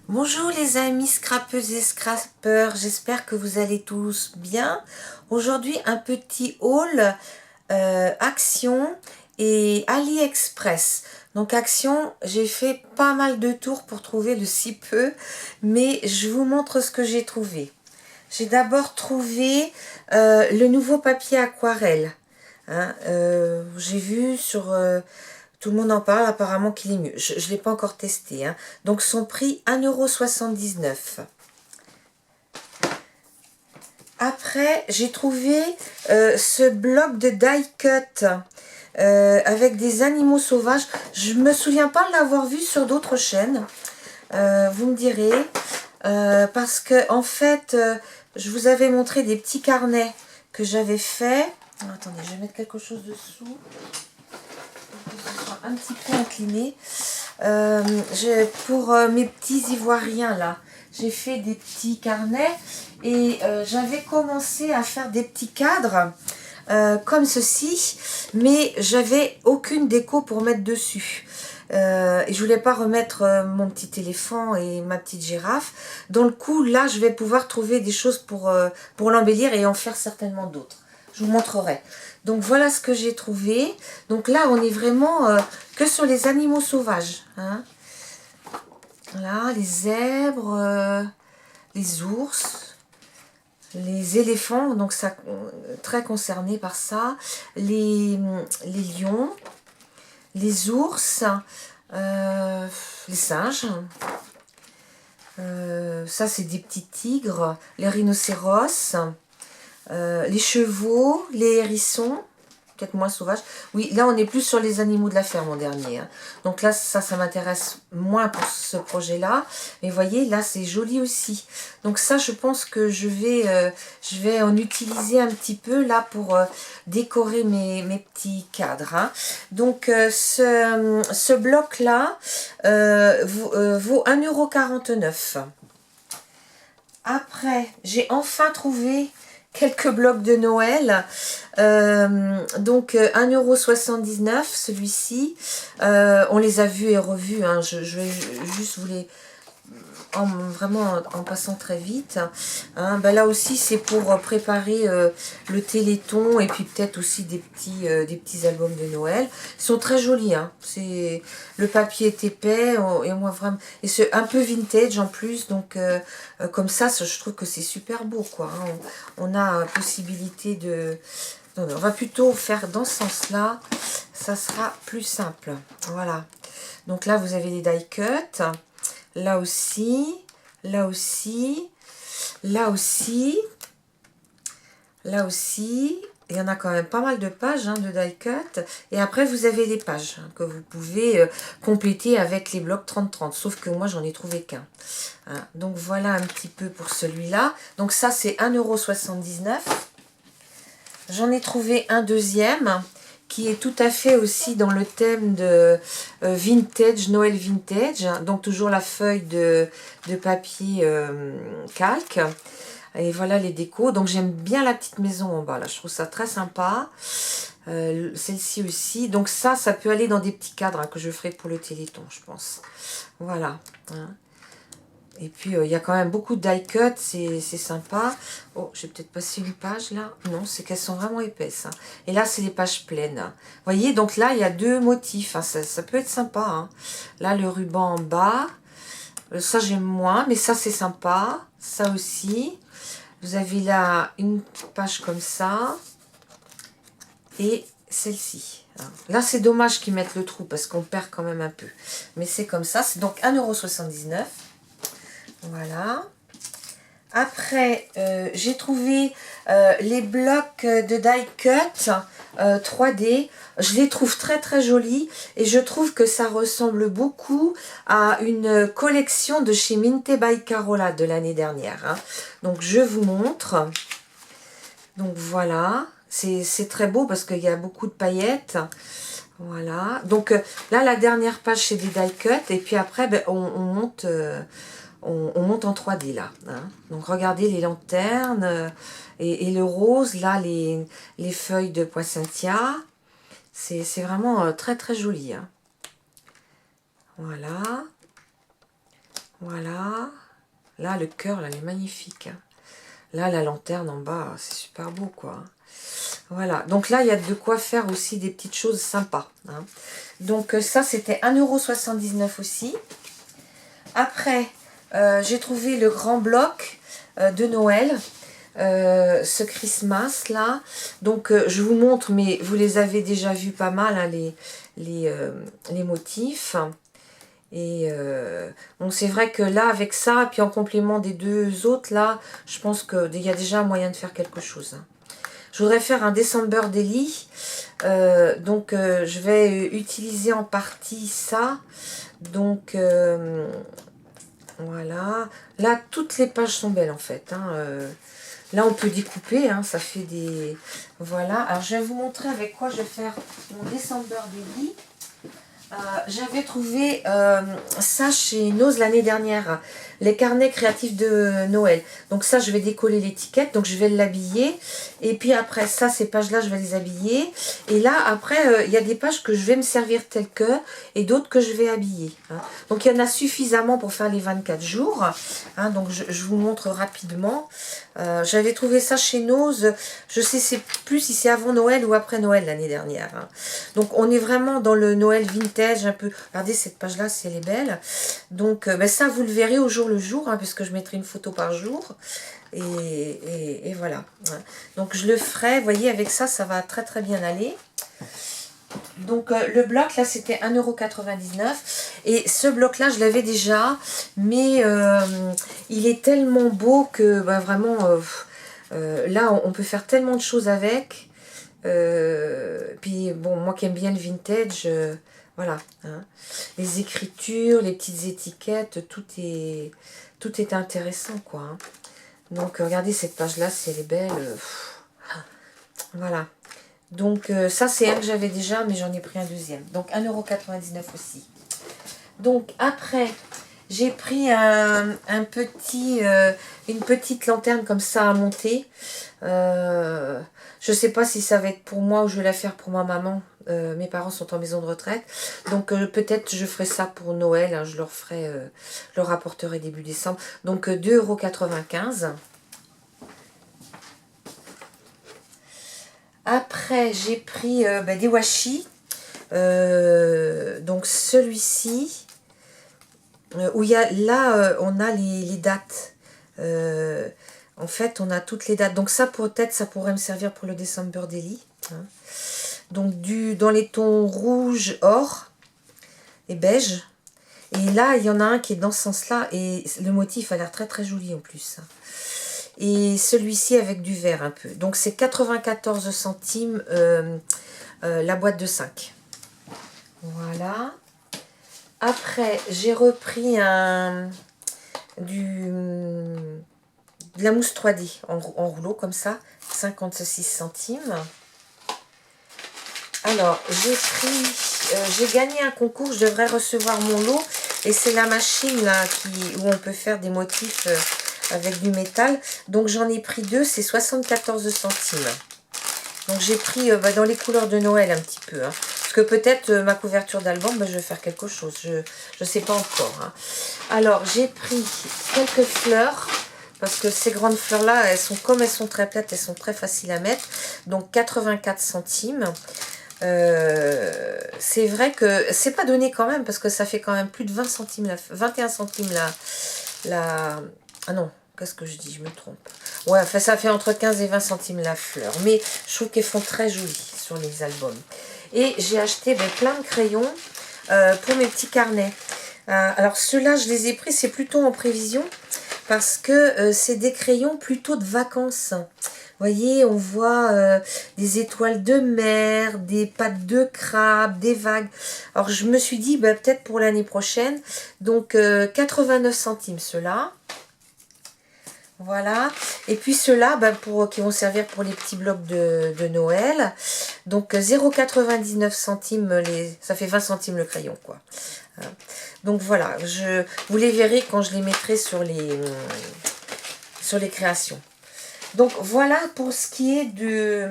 Bonjour les amis scrapeuses et scrappeurs, j'espère que vous allez tous bien. Aujourd'hui un petit haul Action et AliExpress. Donc Action, j'ai fait pas mal de tours pour trouver le si peu, mais je vous montre ce que j'ai trouvé. J'ai d'abord trouvé le nouveau papier aquarelle. Hein, j'ai vu sur... tout le monde en parle, apparemment qu'il est mieux. Je ne l'ai pas encore testé. Hein. Donc son prix 1,79 €. Après, j'ai trouvé ce bloc de die cut avec des animaux sauvages. Je me souviens pas l'avoir vu sur d'autres chaînes. Vous me direz. Parce que en fait, je vous avais montré des petits carnets que j'avais fait. Attendez, je vais mettre quelque chose dessous. Un petit peu incliné. Pour mes petits ivoiriens là, j'ai fait des petits carnets et j'avais commencé à faire des petits cadres comme ceci, mais j'avais aucune déco pour mettre dessus. Et je voulais pas remettre mon petit éléphant et ma petite girafe. Dans le coup, là, je vais pouvoir trouver des choses pour l'embellir et en faire certainement d'autres. Je vous montrerai. Donc voilà ce que j'ai trouvé. Donc là, on est vraiment que sur les animaux sauvages. Hein. Là, les zèbres, les ours, les éléphants, donc ça, très concernés par ça, les lions, les ours, les singes, ça c'est des petits tigres, les rhinocéros, les chevaux, les hérissons, peut-être moins sauvages. Oui, là on est plus sur les animaux de la ferme en dernier. Hein. Donc là, ça m'intéresse moins pour ce projet-là. Mais vous voyez, là c'est joli aussi. Donc ça, je pense que je vais en utiliser un petit peu là pour décorer mes petits cadres. Hein. Donc ce bloc-là vaut 1,49 €. Après, j'ai enfin trouvé quelques blocs de Noël. Donc 1,79 € celui-ci. On les a vus et revus. Hein. Je vais juste vous les... vraiment en passant très vite. Hein. Ben là aussi, c'est pour préparer le Téléthon et puis peut-être aussi des petits albums de Noël. Ils sont très jolis. Hein. Le papier est épais et moi vraiment... Et c'est un peu vintage en plus. Donc comme ça, je trouve que c'est super beau. Quoi, hein. On a possibilité de... Non, on va plutôt faire dans ce sens-là. Ça sera plus simple. Voilà. Donc là, vous avez les die cut. Là aussi, là aussi, là aussi, là aussi. Il y en a quand même pas mal de pages hein, de die cut. Et après, vous avez les pages hein, que vous pouvez compléter avec les blocs 30-30. Sauf que moi, j'en ai trouvé qu'un. Hein. Donc, voilà un petit peu pour celui-là. Donc, ça, c'est 1,79 €. J'en ai trouvé un deuxième qui est tout à fait aussi dans le thème de vintage, Noël vintage. Donc toujours la feuille de papier calque. Et voilà les décos. Donc j'aime bien la petite maison en bas. Là, je trouve ça très sympa. Celle-ci aussi. Donc ça peut aller dans des petits cadres hein, que je ferai pour le Téléthon, je pense. Voilà. Hein. Et puis, il y a quand même beaucoup de die cut, c'est sympa. Oh, j'ai peut-être passé une page là. Non, c'est qu'elles sont vraiment épaisses. Hein. Et là, c'est les pages pleines. Vous voyez, donc là, il y a deux motifs. Hein. Ça peut être sympa. Hein. Là, le ruban en bas. Ça, j'aime moins, mais ça, c'est sympa. Ça aussi. Vous avez là une page comme ça. Et celle-ci. Là, c'est dommage qu'ils mettent le trou parce qu'on perd quand même un peu. Mais c'est comme ça. C'est donc 1,79 €. Voilà. Après, j'ai trouvé les blocs de die cut 3D. Je les trouve très très jolis et je trouve que ça ressemble beaucoup à une collection de chez Minte by Carola de l'année dernière. Hein. Donc je vous montre. Donc voilà, c'est très beau parce qu'il y a beaucoup de paillettes. Voilà. Donc là, la dernière page, c'est des die cut et puis après, ben, on monte... on monte en 3D là. Hein. Donc regardez les lanternes et le rose, là les feuilles de poinsettia. C'est vraiment très très joli. Hein. Voilà. Voilà. Là, le cœur, là, il est magnifique. Hein. Là, la lanterne en bas, c'est super beau, quoi. Voilà. Donc là, il y a de quoi faire aussi des petites choses sympas. Hein. Donc ça, c'était 1,79 € aussi. Après, j'ai trouvé le grand bloc de Noël. Ce Christmas là, donc je vous montre, mais vous les avez déjà vus pas mal, hein, les motifs. Et bon, c'est vrai que là, avec ça, puis en complément des deux autres là, je pense qu'il y a déjà moyen de faire quelque chose. Hein. Je voudrais faire un December Daily, donc je vais utiliser en partie ça. Donc voilà, là toutes les pages sont belles en fait. Hein, là, on peut découper, hein, ça fait des... Voilà, alors je vais vous montrer avec quoi je vais faire mon December Daily. J'avais trouvé ça chez Nose l'année dernière, les carnets créatifs de Noël. Donc ça, je vais décoller l'étiquette, donc je vais l'habiller. Et puis après ça, ces pages-là, je vais les habiller. Et là, après, il y a des pages que je vais me servir telles que, et d'autres que je vais habiller. Hein. Donc il y en a suffisamment pour faire les 24 jours. Hein, donc je vous montre rapidement. J'avais trouvé ça chez Nose, je sais c'est plus si c'est avant Noël ou après Noël l'année dernière. Hein. Donc on est vraiment dans le Noël vintage un peu. Regardez cette page là si elle est belle. Donc ben ça vous le verrez au jour le jour, hein, puisque je mettrai une photo par jour. Et voilà. Hein. Donc je le ferai, vous voyez avec ça, ça va très très bien aller. Donc le bloc là c'était 1,99 € et ce bloc là je l'avais déjà, mais il est tellement beau que bah, vraiment là on peut faire tellement de choses avec. Puis bon, moi qui aime bien le vintage, voilà. Hein. Les écritures, les petites étiquettes, tout est intéressant quoi. Hein. Donc regardez cette page là si elle est belle. Voilà. Donc ça c'est un que j'avais déjà, mais j'en ai pris un deuxième. Donc 1,99 € aussi. Donc après, j'ai pris une petite lanterne comme ça à monter. Je sais pas si ça va être pour moi ou je vais la faire pour ma maman. Mes parents sont en maison de retraite. Donc peut-être je ferai ça pour Noël. Hein, je leur apporterai début décembre. Donc 2,95 €. Après, j'ai pris des washi. Donc celui-ci, où il y a là, on a les dates. En fait, on a toutes les dates. Donc ça, peut-être, ça pourrait me servir pour le December Daily. Hein. Donc dans les tons rouge, or et beige. Et là, il y en a un qui est dans ce sens-là. Et le motif a l'air très très joli en plus. Et celui-ci avec du vert un peu. Donc c'est 94 centimes la boîte de 5. Voilà. Après, j'ai repris de la mousse 3D en rouleau comme ça. 56 centimes. Alors, j'ai gagné un concours. Je devrais recevoir mon lot. Et c'est la machine là où on peut faire des motifs... avec du métal. Donc j'en ai pris deux, c'est 74 centimes. Donc j'ai pris dans les couleurs de Noël un petit peu. Hein. Parce que peut-être ma couverture d'album, je vais faire quelque chose. Je ne sais pas encore. Hein. Alors j'ai pris quelques fleurs. Parce que ces grandes fleurs-là, comme elles sont très plates, elles sont très faciles à mettre. Donc 84 centimes. C'est vrai que c'est pas donné quand même. Parce que ça fait quand même plus de 20 centimes. 21 centimes ah non, qu'est-ce que je dis? Je me trompe. Ouais, enfin, ça fait entre 15 et 20 centimes la fleur. Mais je trouve qu'elles font très jolies sur les albums. Et j'ai acheté plein de crayons pour mes petits carnets. Alors ceux-là, je les ai pris, c'est plutôt en prévision. Parce que c'est des crayons plutôt de vacances. Vous voyez, on voit des étoiles de mer, des pattes de crabe, des vagues. Alors je me suis dit, peut-être pour l'année prochaine. Donc 89 centimes ceux-là. Voilà, et puis ceux-là qui vont servir pour les petits blocs de Noël. Donc 0,99 centimes, ça fait 20 centimes le crayon quoi. Donc voilà, vous les verrez quand je les mettrai sur les créations. Donc voilà pour ce qui est de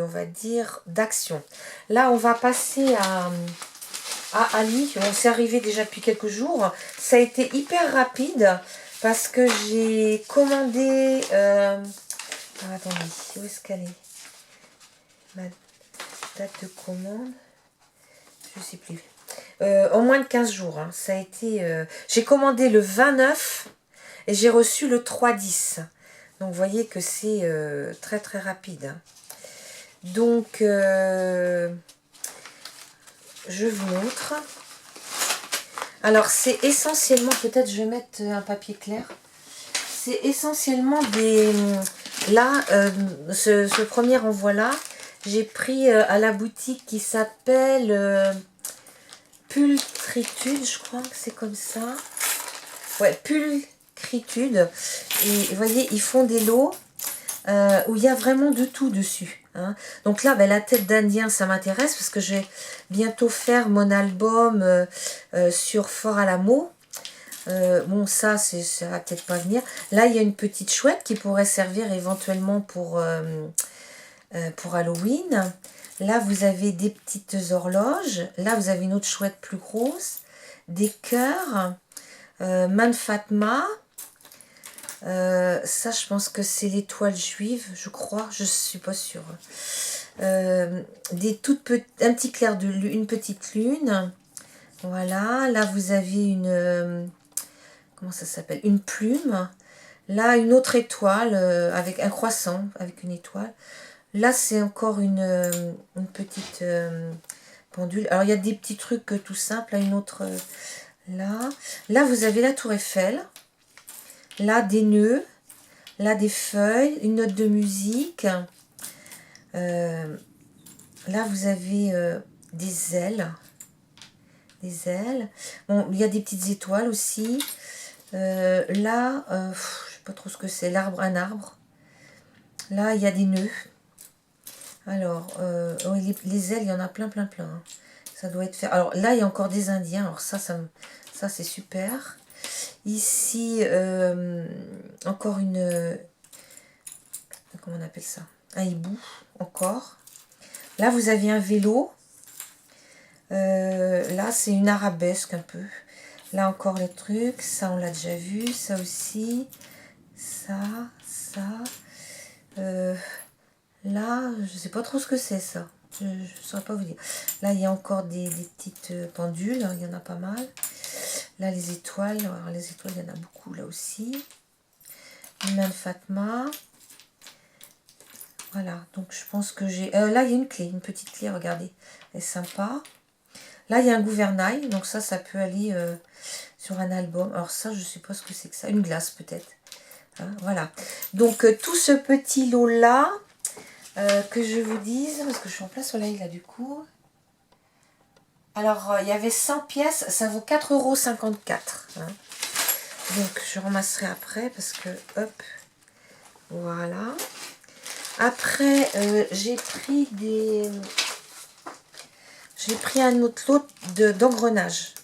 on va dire, d'action. Là on va passer à Ali. Bon, c'est arrivé déjà depuis quelques jours. Ça a été hyper rapide parce que j'ai commandé... Ah, attendez, où est-ce qu'elle est? Ma date de commande, je sais plus. En moins de 15 jours. Hein. Ça a été... J'ai commandé le 29 et j'ai reçu le 3-10. Donc, vous voyez que c'est très, très rapide. Hein. Donc, je vous montre. Alors, c'est essentiellement... Peut-être je vais mettre un papier clair. C'est essentiellement des... Là, ce premier envoi-là, j'ai pris à la boutique qui s'appelle Pulcritude, je crois que c'est comme ça. Ouais, Pulcritude. Et vous voyez, ils font des lots où il y a vraiment de tout dessus. Hein. Donc là, ben, la tête d'Indien, ça m'intéresse parce que je vais bientôt faire mon album sur Fort Alamo. Bon, ça va peut-être pas venir. Là, il y a une petite chouette qui pourrait servir éventuellement pour Halloween. Là, vous avez des petites horloges. Là, vous avez une autre chouette plus grosse. Des cœurs. Manfatma. Ça, je pense que c'est l'étoile juive, je crois. Je suis pas sûre. Des un petit clair de lune, une petite lune. Voilà. Là, vous avez une... comment ça s'appelle? Une plume. Là, une autre étoile avec un croissant, avec une étoile. Là, c'est encore une petite pendule. Alors, il y a des petits trucs tout simples. Là, une autre là. Là, vous avez la tour Eiffel. Là, des nœuds. Là, des feuilles. Une note de musique. Là, vous avez des ailes. Des ailes. Bon, il y a des petites étoiles aussi. Là, je ne sais pas trop ce que c'est. L'arbre, un arbre. Là, il y a des nœuds. Alors, les ailes, il y en a plein. Hein. Ça doit être fait. Alors là, il y a encore des Indiens. Alors ça c'est super. Ici, encore une... comment on appelle ça? Un hibou, encore. Là, vous avez un vélo. Là, c'est une arabesque un peu. Là, encore les trucs. Ça, on l'a déjà vu. Ça aussi. Ça. Là, je sais pas trop ce que c'est ça. Je ne saurais pas vous dire. Là, il y a encore des petites pendules. Il y en a pas mal. Là, les étoiles. Alors, les étoiles, il y en a beaucoup là aussi. Une Fatma. Voilà. Donc, je pense que j'ai... là, il y a une clé. Une petite clé, regardez. Elle est sympa. Là, il y a un gouvernail. Donc, ça peut aller sur un album. Alors, ça, je ne sais pas ce que c'est que ça. Une glace, peut-être. Hein, voilà. Donc, tout ce petit lot-là... que je vous dise, parce que je suis en plein soleil là du coup. Alors, il y avait 100 pièces, ça vaut 4,54 €. Hein. Donc, je ramasserai après parce que, hop, voilà. Après, j'ai pris un autre lot d'engrenages.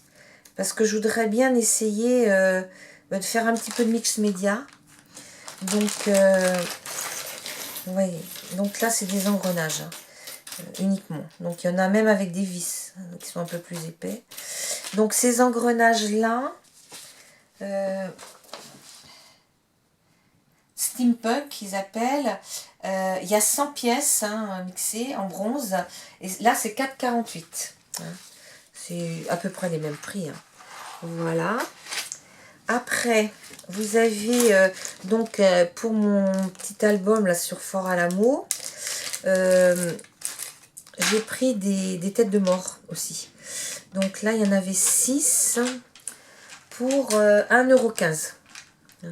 Parce que je voudrais bien essayer de faire un petit peu de mix média. Donc, vous voyez, donc là c'est des engrenages hein, uniquement. Donc il y en a même avec des vis hein, qui sont un peu plus épais. Donc ces engrenages là, steampunk ils appellent. Il y a 100 pièces hein, mixées en bronze. Et là c'est 4,48 €. Hein. C'est à peu près les mêmes prix. Hein. Voilà. Après, vous avez donc pour mon petit album là sur Fort Alamo, j'ai pris des têtes de mort aussi. Donc là, il y en avait 6 pour 1,15 €. Hein.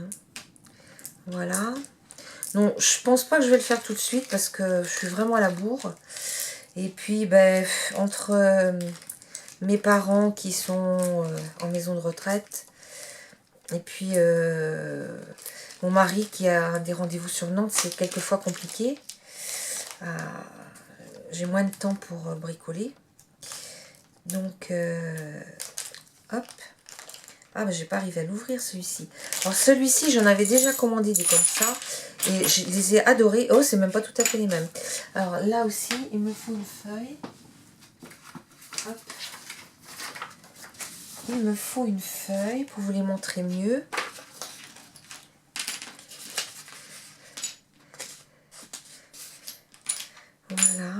Voilà. Donc, je pense pas que je vais le faire tout de suite parce que je suis vraiment à la bourre. Et puis, ben, entre mes parents qui sont en maison de retraite, et puis mon mari qui a des rendez-vous sur Nantes, c'est quelquefois compliqué. J'ai moins de temps pour bricoler. Donc, hop. Ah, mais j'ai pas arrivé à l'ouvrir celui-ci. Alors celui-ci, j'en avais déjà commandé des comme ça. Et je les ai adorés. Oh, c'est même pas tout à fait les mêmes. Alors là aussi, il me faut une feuille. Hop. il me faut une feuille pour vous les montrer mieux. Voilà.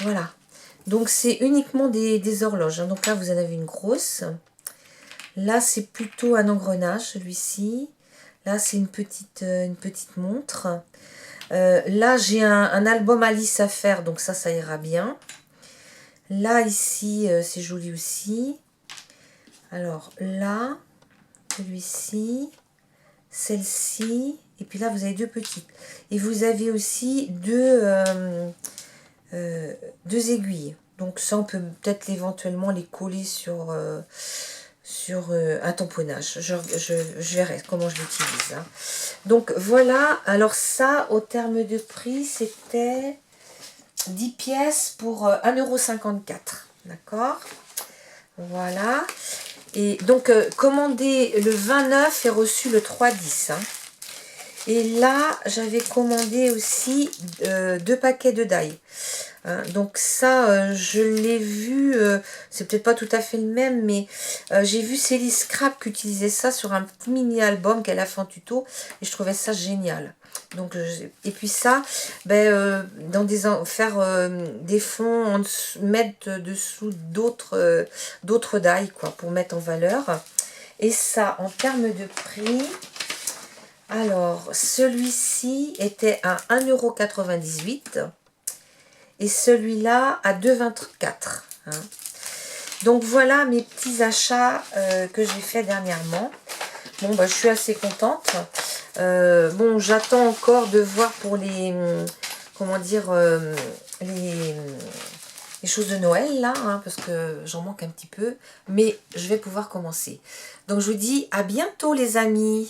Voilà. Donc, c'est uniquement des horloges. Hein. Donc là, vous en avez une grosse. Là, c'est plutôt un engrenage, celui-ci. Là, c'est une petite montre. Là, j'ai un album Alice à faire. Donc ça ira bien. Là, ici, c'est joli aussi. Alors, là, celui-ci, celle-ci. Et puis là, vous avez deux petites. Et vous avez aussi deux aiguilles. Donc ça, on peut peut-être éventuellement les coller sur un tamponnage. Je verrai comment je l'utilise. Hein. Donc voilà. Alors ça, au terme de prix, c'était 10 pièces pour 1,54 €. D'accord? Voilà. Et donc, commandé le 29 et reçu le 3/10. Hein. Et là, j'avais commandé aussi 2 paquets de die. Hein, donc ça, je l'ai vu, c'est peut-être pas tout à fait le même, mais j'ai vu Célie Scrap qui utilisait ça sur un petit mini-album qu'elle a fait en tuto, et je trouvais ça génial. Donc, et puis ça, ben, faire des fonds, mettre dessous d'autres die, quoi, pour mettre en valeur. Et ça, en termes de prix... Alors, celui-ci était à 1,98 € et celui-là à 2,24 €. Hein. Donc, voilà mes petits achats que j'ai fait dernièrement. Bon, bah, je suis assez contente. Bon, j'attends encore de voir pour les... Comment dire... les choses de Noël, là, hein, parce que j'en manque un petit peu. Mais je vais pouvoir commencer. Donc, je vous dis à bientôt, les amis.